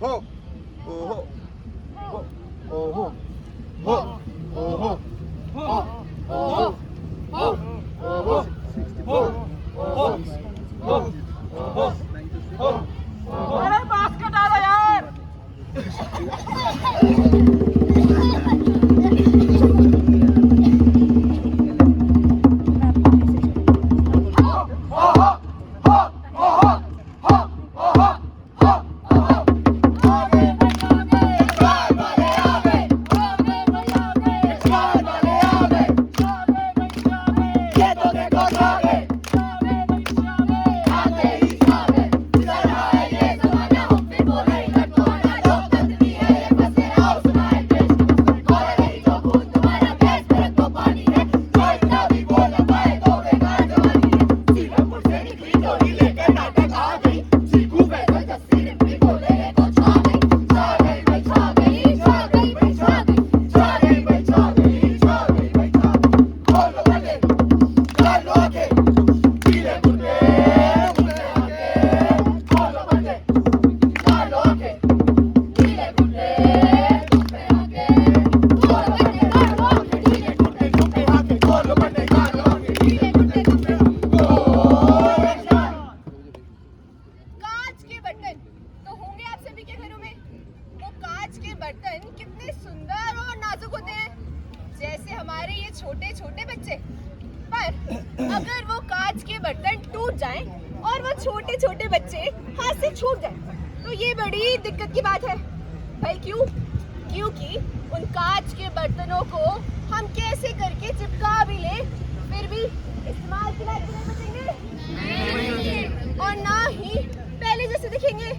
हो ओहो हो ओहो हो ओहो हो ओहो हो ओहो हो ओहो हो ओहो हो। अरे बास्केट आ रहा यार। बर्तन कितने सुंदर और नाजुक होते हैं, जैसे हमारे ये छोटे छोटे बच्चे। पर अगर वो कांच के बर्तन टूट जाएं और वो छोटे छोटे बच्चे हाथ से छूट जाएं, तो ये बड़ी दिक्कत की बात है भाई। क्यों? क्योंकि उन कांच के बर्तनों को हम कैसे करके चिपका भी ले, फिर भी इस्तेमाल के लायक नहीं बचेंगे और ना ही पहले जैसे दिखेंगे।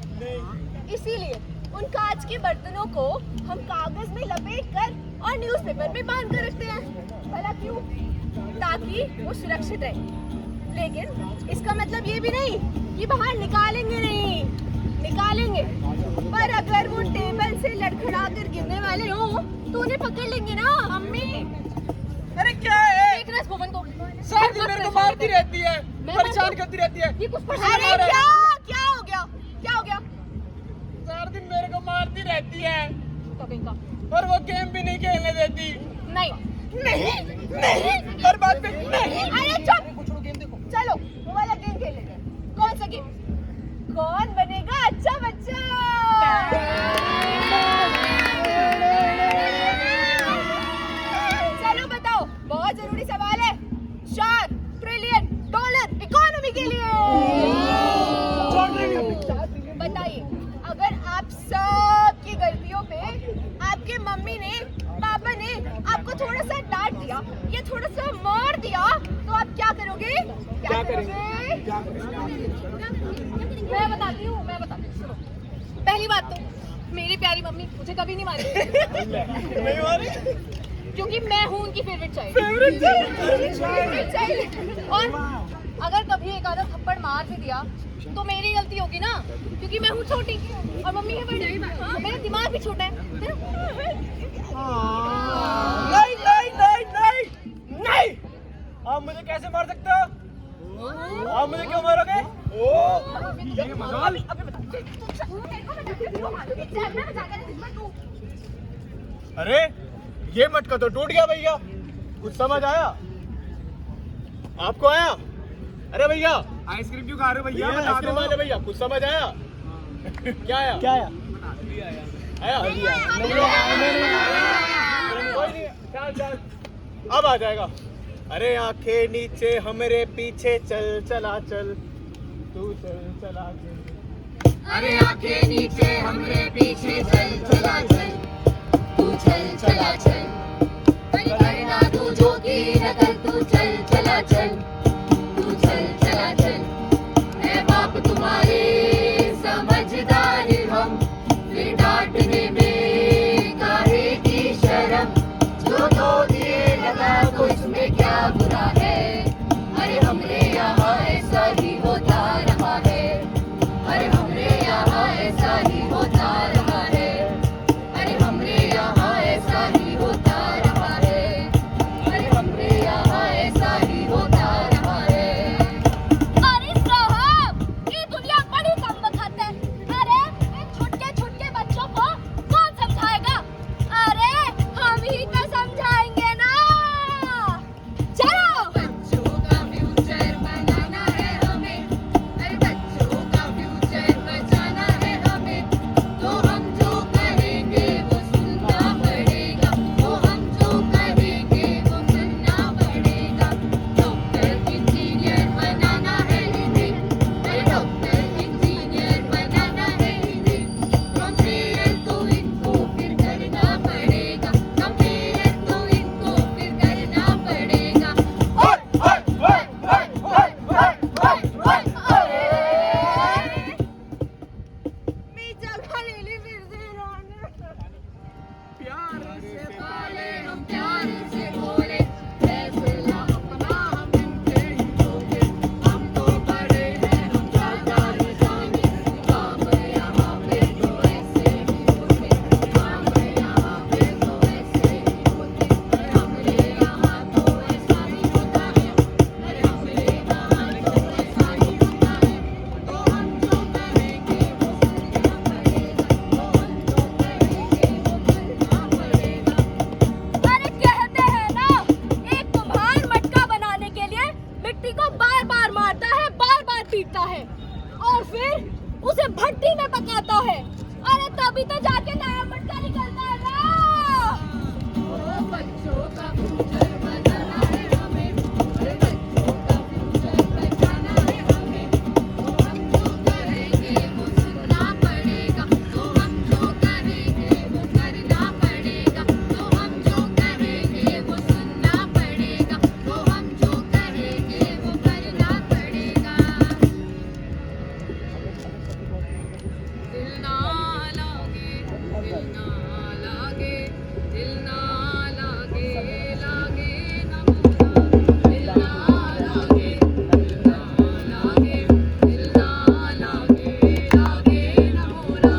इसीलिए उन कांच के बर्तनों को हम कागज में लपेट कर और न्यूज़पेपर में बांध कर रखते हैं। भला क्यों? ताकि वो सुरक्षित रहे। लेकिन इसका मतलब ये भी नहीं कि बाहर निकालेंगे नहीं, निकालेंगे, पर अगर वो टेबल से लड़खड़ा कर गिरने वाले हो तो उन्हें पकड़ लेंगे ना। मम्मी अरे क्या है? देख रहा फोन को सारा दिन मेरे को मारती रहती है, परेशान करती रहती है। ये कुछ अरे क्या हो गया? क्या हो गया? सारा दिन मेरे को मारती रहती है तो कहीं का और वो गेम भी नहीं खेलने देती। नहीं नहीं नहीं हर बात पे नहीं। अरे चुप, कुछ गेम देखो। चलो वो वाला गेम खेल लेते हैं। कौन सा गेम? कौन बनेगा अच्छा बच्चा? चलो बताओ, बहुत जरूरी सवाल है। $4 ट्रिलियन इकोनॉमी के लिए बताइए, अगर आप सब की गलतियों पे आपके मम्मी ने, पापा ने आपको थोड़ा सा डांट दिया या थोड़ा सा मार दिया, तो आप क्या करोगे? क्या करोगे? मैं बताती हूँ। सुनो, पहली बात तो मेरी प्यारी मम्मी मुझे कभी नहीं मारी। नहीं मारी क्योंकि मैं हूँ उनकी फेवरेट चाइल्ड। और अगर कभी एक आधा थप्पड़ मार भी दिया तो मेरी गलती होगी ना, क्योंकि मैं हूँ छोटी और मम्मी है बड़ी। मेरा दिमाग भी छोटा है। नहीं नहीं नहीं नहीं नहीं, आप मुझे कैसे मार सकते हो? आप मुझे क्यों मारोगे? ये मजाल। अरे ये मटका तो टूट गया भैया, कुछ समझ आया? आपको आया? अरे भैया आइसक्रीम क्यों खा रहे हो भैया? आइसक्रीम वाले भैया कुछ समझ आया? क्या आया? क्या आया? आया? कोई नहीं, चल अब आ जाएगा। अरे आंखें नीचे हमरे पीछे चल चला चल, तू चल चला चल। अरे आंखें नीचे हमरे पीछे चल चला चल, तू चल चला चल। करना तू जो की नकल, तू चल चला चल, तू चल चला चल। मैं बाप तुम्हारे समझदार हम, फिर डांटने में काहे की शर्म। जो दो दिए लगा तो इसमें क्या बुरा है? अरे हमरे यहाँ ऐसा ही होता रहा है, अरे हमरे यहाँ ऐसा ही होता रहा है। जगह ले ली फिर से इन्होंने। प्यार से पाले हम प्यार से बोले फैसला अपना हम इनके ही होंगे हम तो बड़े हैं हम ज्यादा ही जाने काम यहाँ पे तो ऐसे ही होते काम यहाँ पे तो ऐसे ही होते हमरे यहाँ तो ऐसा ही होता है अरे हमरे यहाँ तो ऐसा ही होता है तो हम जो करेंगे वो करना पड़ेगा तो हम जो करेंगे वो करना पड़ेगा। अरे कहते हैं ना, एक कुम्हार मटका बनाने के लिए मिट्टी को बार बार मारता है, बार बार पीटता है और फिर उसे भट्टी में पकाता है। अरे तभी तो जाके नया मटका निकलता है ना। ओ बच्चों का फ्यूचर बनाना है हमें अरे बच्चों का फ्यूचर बचाना है हमें तो हम जो करेंगे वो सुनना पड़ेगा तो हम जो करेंगे वो करना पड़ेगा तो हम जो करेंगे वो सुनना पड़ेगा तो हम जो करेंगे वो करना पड़ेगा। दिल ना लागे दिल ना लागे दिल ना लागे लागे ना मोरा दिल ना लागे दिल ना लागे दिल ना लागे लागे ना मोरा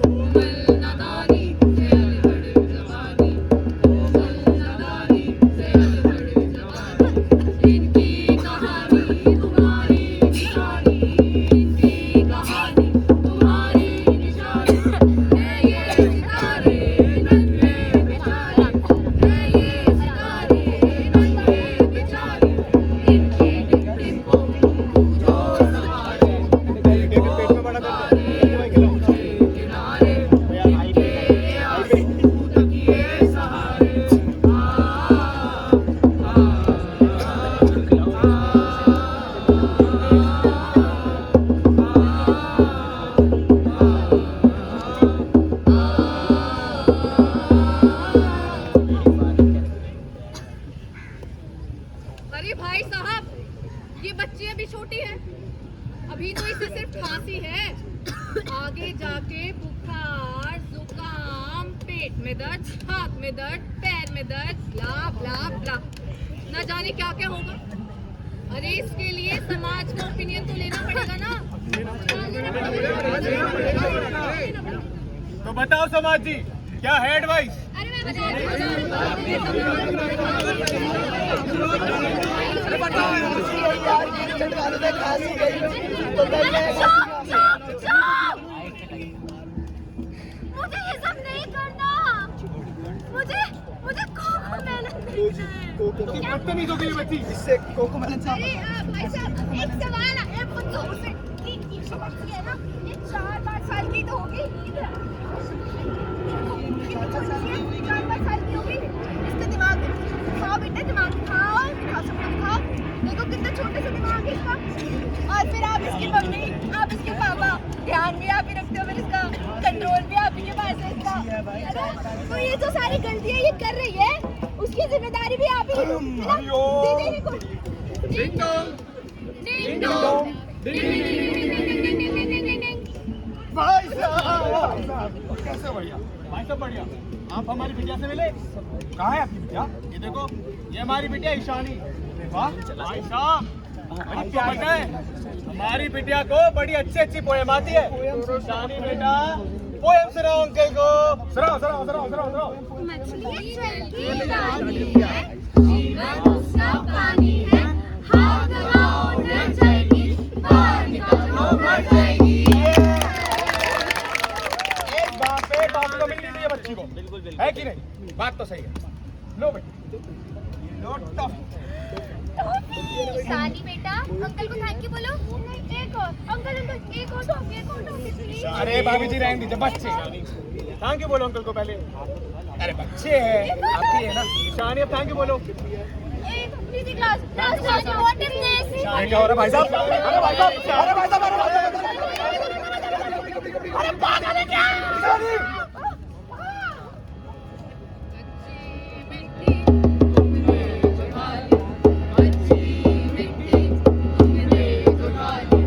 कोमल नादानी से अलबड़ जवानी कोमल नादानी से अलबड़ जवानी इनकी कहानी तुम्हारी निशानी इनकी कहानी तुम्हारी निशानी है ये सितारे नन्हे बेचारे है ये सितारे नन्हे बेचारे इनकी टिप को जो संभाले पेट में बड़ा कर दो किनारे इनके आंसू तकिए सहारे अरे भाई साहब ये बच्ची अभी छोटी है अभी तो इसे सिर्फ खांसी है आगे जाके बुखार जुकाम पेट में दर्द हाथ में दर्द पैर में दर्द ब्ला ब्ला ब्ला न जाने क्या क्या होगा। अरे इसके लिए समाज का ओपिनियन तो लेना पड़ेगा ना। तो बताओ समाज जी, क्या है एडवाइस? अरे मैं बता मुझे ये सब नहीं करना। मुझे कोको मेलन बदतमीज हो गई बच्ची। इससे कोको मेलन साहब अरे भाई साहब एक सवाल है मुझसे उससे कि ये बच्ची है ना ये 4-5 साल की तो होगी इधर कितनी छोटी है 4-5 साल की होगी इसका दिमाग खाओ बेटा दिमाग खाओ सब कुछ खाओ देखो कितना छोटे से दिमाग है इसका और फिर आप इसकी मम्मी आप इसके पापा ध्यान भी आप ही रखते हो फिर इसका कंट्रोल भी आप ही के पास है इसका है ना तो ये जो सारी गलतियां ये कर रही है उसकी जिम्मेदारी भी आप ही लो है ना दीदी को डिंग डोंग डिंग डोंग भाई साहब कैसे बढ़िया भाई साहब बढ़िया। आप हमारी बिटिया से मिले? कहाँ है आपकी बिटिया? ये देखो ये हमारी बिटिया ईशानी। वाह भाई साहब बड़ी प्यारी है। हमारी बिटिया को बड़ी अच्छी पोएम आती है। ईशानी बेटा पोएम सुनाओ अंकल को। सुनाओ। मछली जल की रानी है जीवन उसका पानी है हाथ लगाओ डर जाएगी बाहर निकालो मर जाएगी। एक बात पे बात को मिलनी चाहिए बच्ची को। बिल्कुल है कि नहीं? बात तो सही है। लो बेटी लो टॉफी। सानी बेटा अंकल को थैंक यू बोलो। एक और अंकल एक और टॉफी प्लीज। अरे भाभी जी रहने दीजिए बच्चे। थैंक यू बोलो अंकल को पहले। अरे बच्चे हैं आपकी है ना ईशानी अब थैंक यू बोलो। Please glass what is this? क्या हो रहा है भाई साहब? अरे भाई साहब अरे पागल है क्या? अच्छी मिट्टी तुमने जो डाली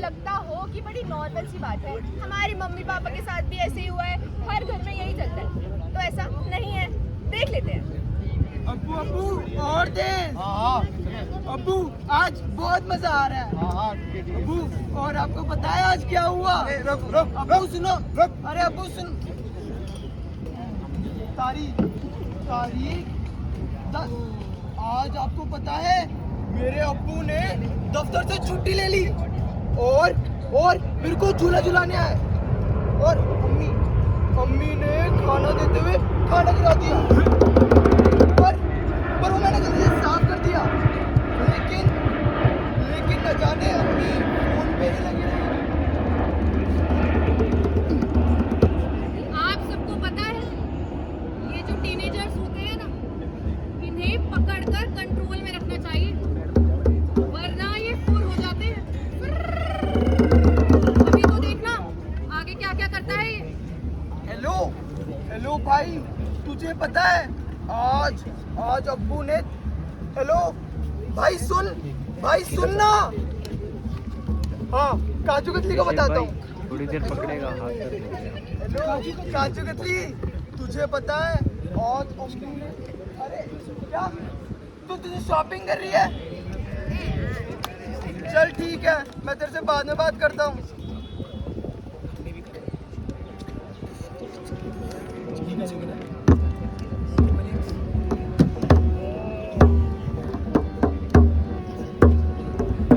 लगता हो कि बड़ी नॉर्मल सी बात है। हमारे मम्मी पापा के साथ भी ऐसे ही हुआ है, हर घर में यही चलता है। तो ऐसा नहीं है, देख लेते हैं। अब्बू अब्बू और दे। हाँ अब्बू आज बहुत मजा आ रहा है। हाँ अब्बू और आपको पता है आज क्या हुआ? रुक रुक अब्बू सुनो। अरे अब्बू सुन। तारीख तारीख 10। आज आपको पता है मेरे अब्बू ने दफ्तर से छुट्टी ले ली और मेरे को झूला झुलाने आए। और अम्मी ने खाना देते हुए खाना गिरा दिया। पर वो मैंने जल्दी से साफ कर दिया। लेकिन न जाने अम्मी फोन पे ही लगी रही। आप सबको पता है ये जो टीनेजर्स होते हैं ना, इन्हें पकड़कर कंट्रोल में रखना चाहिए, वरना ये फुर हो जाते हैं। अभी तो देखना आगे क्या क्या करता है ये। हेलो भाई, तुझे पता है आज अब्बू ने। हेलो भाई सुन ना। हाँ, काजू कतली को बताता हूँ। थोड़ी देर पकड़ेगा हाथ कर। हेलो काजू कतली, तुझे पता है आज अब्बू ने। अरे क्या तुझे शॉपिंग कर रही है? चल ठीक है, मैं तेरे से बाद में बात करता हूँ।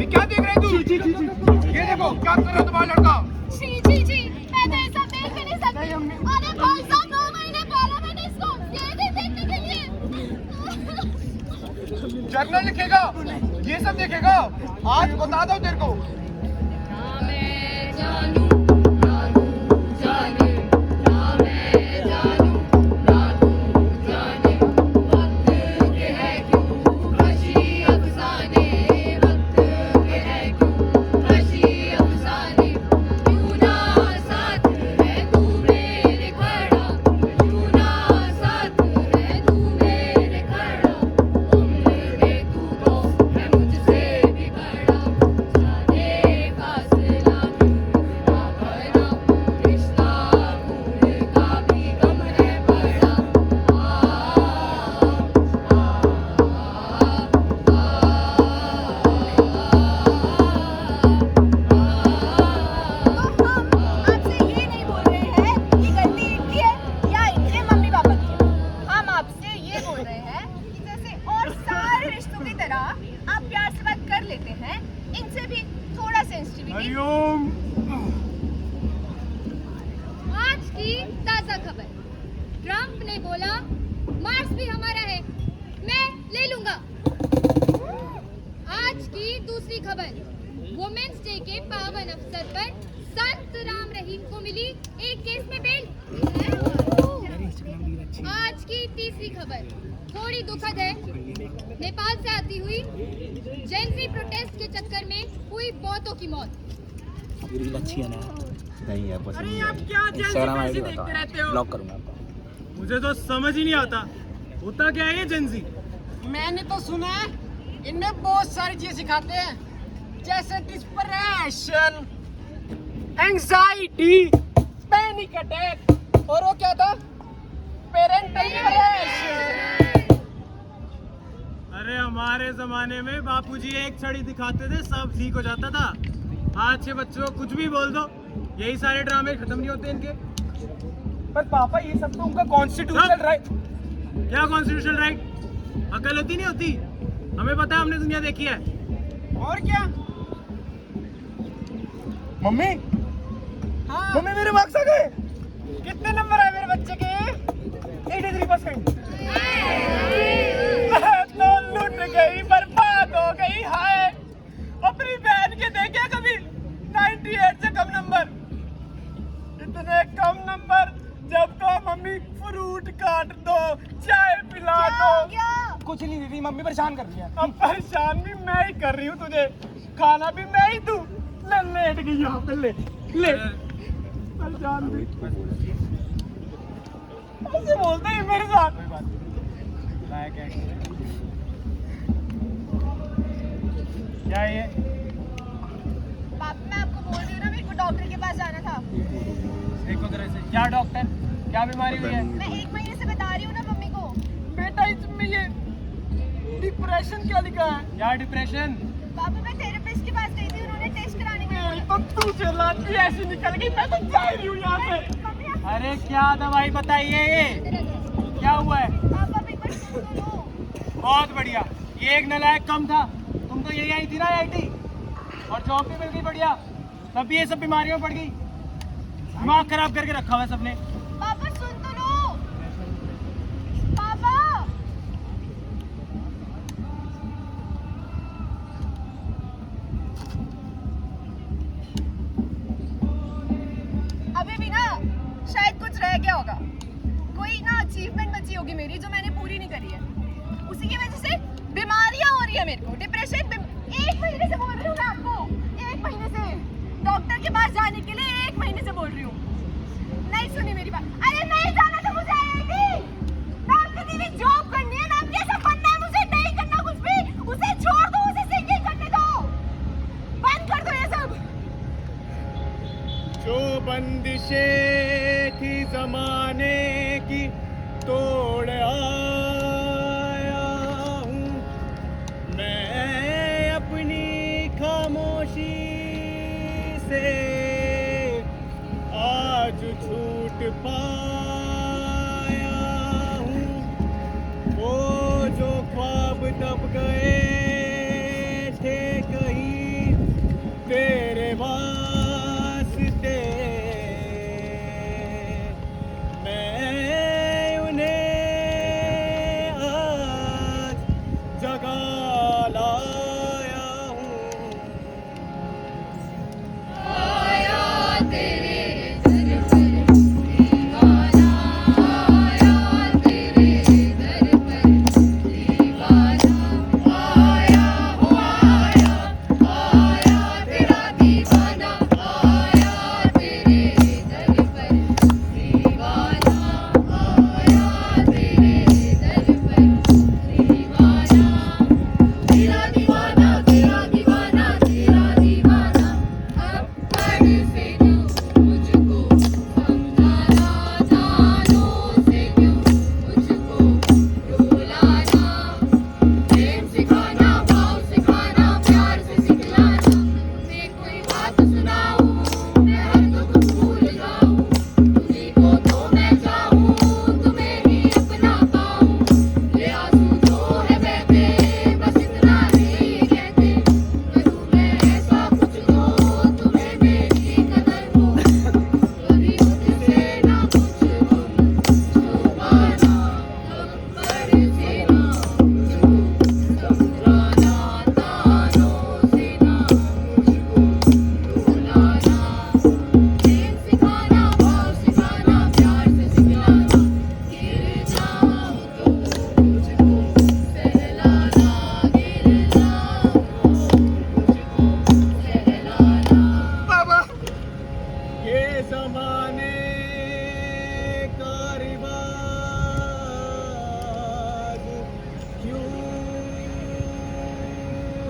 क्या देख रहे तू? ये देखो क्या कर रहा है तुम्हारा लड़का। जी, मैं तो ऐसा देख भी नहीं सकती। अरे भाई साहब 9 महीने पहले मैंने इसको ये भी देखने के लिए। जर्नल लिखेगा, ये सब देखेगा। आज बता दो तेरे को। ना मैं जानूं, ना तू जाने, ना मैं जानूं, ना तू जाने। वक्त के है क्यों खुशी अफसाने, वक्त के है क्यों खुशी अफसाने। क्यों ना साथ है तू मेरे खड़ा, क्यों ना साथ है तू मेरे खड़ा। उम्र में तू तो है मुझसे भी बड़ा, जाने फासला क्यों ना बना, रिश्ता खून का भी कम है बड़ा। तो हम आपसे ये नहीं बोल रहे हैं कि गलती इनकी है या इनके मम्मी पापा की है। हम आपसे ये बोल रहे हैं कि जैसे और सारे रिश्तों की तरह आप प्यार से बात कर लेते हैं, इनसे भी थोड़ा सेंसिटिविटी। हरिओम। आज की ताजा खबर, ट्रंप ने बोला मार्स भी हमारा है, मैं ले लूंगा। आज की दूसरी खबर, वुमेन्स डे के पावन अवसर पर संत राम रहीम को मिली एक केस में बेल। आज की तीसरी खबर थोड़ी दुखद है, नेपाल से आती हुई जेनजी प्रोटेस्ट के चक्कर में हुई बहुतों की मौत। नहीं है बस। अरे आप क्या Instagram जल्दी ID देखते बताओ। रहते हो? ब्लॉक करूंगा आपको। मुझे तो समझ ही नहीं आता होता क्या है ये जेंजी। मैंने तो सुना है इनमें बहुत सारी चीजें सिखाते हैं, जैसे डिस्प्रेशन, एंजाइटी, पैनिक अटैक और वो क्या था, पेरेंटल प्रेशर। अरे हमारे जमाने में बापूजी एक छड़ी दिखाते थे, सब ठीक हो जाता था। आज के बच्चों को कुछ भी बोल दो, यही सारे ड्रामे खत्म नहीं होते इनके। पर पापा ये सब तो उनका कॉन्स्टिट्यूशनल राइट। क्या कॉन्स्टिट्यूशनल राइट? अकल होती नहीं होती? हमें पता है, हमने दुनिया देखी है। और क्या? मम्मी हाँ, मम्मी मेरे मार्क्स आ गए। कितने नंबर आए मेरे बच्चे के? 83%। तो लुट गई, बर्बाद हो गई। हाय, अपनी बहन के देखे कभी 98 से कम नंबर? इतने कम नंबर। जब तो मम्मी फ्रूट काट दो, चाय पिला दो। क्या? कुछ नहीं दीदी, मम्मी परेशान कर रही है। अब परेशान भी मैं ही कर रही हूँ तुझे, खाना भी मैं ही दूँ। ले लेट गई यहाँ पे, ले ले। परेशान भी ऐसे बोलते ही मेरे साथ। क्या ये? पापा मैं आपको क्या डॉक्टर, क्या बीमारी हुई है? मैं 1 महीने से बता रही हूँ ना मम्मी को। बेटा इसमें ये डिप्रेशन क्या लिखा है? क्या डिप्रेशन? पापा मैं थेरेपिस्ट के पास गई थी, उन्होंने टेस्ट कराने के लिए। तो तू चिल्लाती ऐसी निकल गई, मैं तो जा ही रही हूँ यहाँ से। मम्मी आप अरे क्या दवाई बताइए ये? क्या हुआ है? पापा भी बस सुन तो लो। बहुत बढ़िया, ये एक नालायक कम था। तुम तो यही आई थी ना IIT, और जॉब भी मिल गई बढ़िया, तब भी ये सब बीमारियों में पड़ गई। दिमाग खराब करके रखा हुआ है सबने। पापा सुन तो लो। पापा अभी भी ना शायद कुछ रह गया होगा, कोई ना अचीवमेंट बची होगी मेरी जो मैंने पूरी नहीं करी है, उसी की वजह से बीमारियां हो रही है मेरे को। डिप्रेशन 1 महीने से बोल रही हूँ मैं आपको, 1 महीने से डॉक्टर के पास जाने के लिए 1 महीने से बोल रही हूँ, नहीं सुनी मेरी बात। अरे नहीं जाना तो मुझे आएगी ना, आपकी भी जॉब करनी है ना, आपके ऐसा बनना है, मुझे नहीं करना कुछ भी, उसे छोड़ दो, उसे सिंगिंग करने दो, बंद कर दो ये सब। जो बंदिशें थी जमाने की तोड़ आया हूँ मैं अपनी खामोशी से, आज छूट पाया हूँ वो जो ख्वाब दब गए थे कहीं तेरे वास्ते, मैं उन्हें आज जगा लाया हूँ। आया तेरे दर पर दीवाना, आया तेरे दर पर दीवाना, आया हो आया, आया तेरा दीवाना, आया तेरे दर पर दीवाना, आया तेरे दर पर दीवाना, तेरा दीवाना, तेरा दीवाना, तेरा दीवाना, अप्पड़ से क्यों मुझको समझाना, जानो से क्यों मुझको रुलाना, प्रेम सिखाना, भाव सिखाना, प्यार से सिखलाना, मैं कोई बात सुनाऊं, मैं हर दुख भूल जाऊं, तुझी को तो मैं चाहूं, तुम्हें ही अपना पाऊं, ये आंसू जो है बहते, बस इतना ही कहते, करूं मैं ऐसा कुछ तो तुम्हें मेरी कदर हो, कभी मुझसे ना कुछ तुम छुपाना, अप्पड़ से ना मुझको समझाना, तानों से ना मुझको रुलाना, प्रेम सिखाना, भाव सिखाना, प्यार से सिखलाना, गिर जाऊं तो मुझको सहलाना, गिर जाऊं तो मुझको सहलाना। बाबा ये जमाने का रिवाज क्यों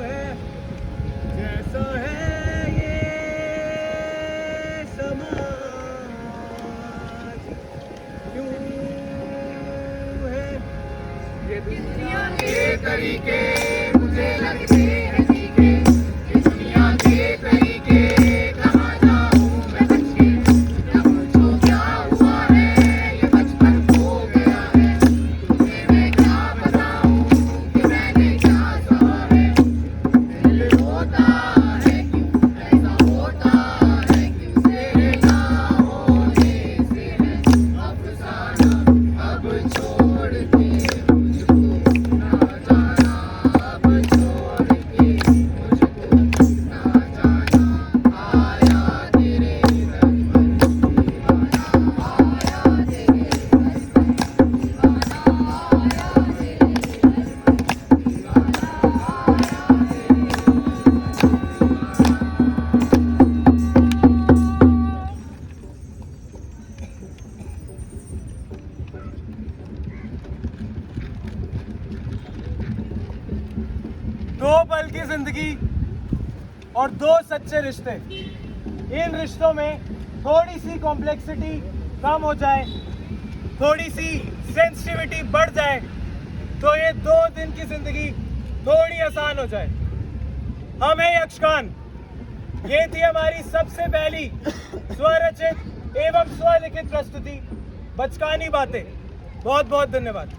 है जैसा है ये समाज क्यों है ये दुनिया के तरीके मुझे लगते हैं ठीके, ये दुनिया के तरीके कहाँ जाऊं मैं बच के, न मुझको क्या हुआ है ये बचपन खो गया है, तुम्हें मैं क्या बताऊं कि मैंने क्या सहा है, दिल रोता है क्यों ऐसा होता है क्यों, तेरे ना होने से है अफसाना, अब छोड़ के मुझको ना जाना, अब छोड़ के मुझको ना जाना, आया तेरे दर पर दीवाना, आया तेरे दर पर दीवाना, आया तेरे दर पर दीवाना, दो पल की जिंदगी और 2 सच्चे रिश्ते, इन रिश्तों में थोड़ी सी कॉम्प्लेक्सिटी कम हो जाए, थोड़ी सी सेंसिटिविटी बढ़ जाए तो ये 2 दिन की जिंदगी थोड़ी आसान हो जाए। हम हैं यक्षगान। ये थी हमारी सबसे पहली स्वरचित एवं स्वलिखित प्रस्तुति बचकानी बातें। बहुत बहुत धन्यवाद।